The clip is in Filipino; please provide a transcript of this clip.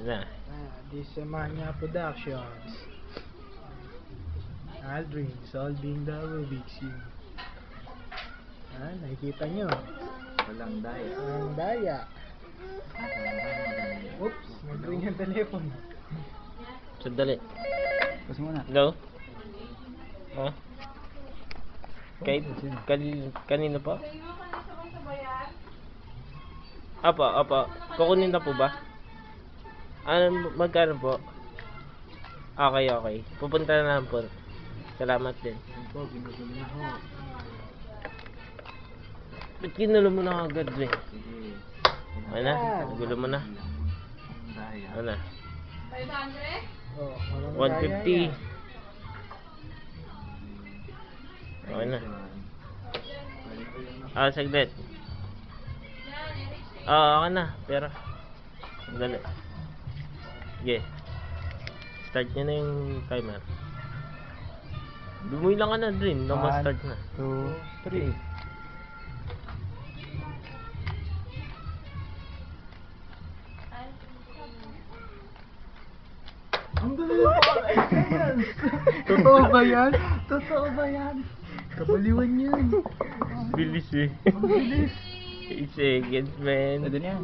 Na. Disemania Productions. Aldrin solving the Rubik's Cube. Nakikita nyo. Walang daya. Ang daya. Oops, nag-ring yung telepono. Sandali. Pause muna. Hello? Ha? Kanino po? Apa. Kukunin na po ba? Magkano po? Okay. Pupunta na lang po. Salamat din. Po, ginugulo na ho. Ba't kinulo mo na agad eh? Sige. Ano na? Nagulo mo na. Daya. Ano na? 500? Oh, walang daya 150. yan. Okay na. Saglit. Okay na. Pero dali. Sige. Start nyo na yung timer. Lumuy lang ka na din. Start na. 2, 3. Ang dali na po. Totoo ba yan? Totoo ba yan? Kabaliwan yan. Bilis eh. Ang bilis. 8 seconds, man. Pwede na yan.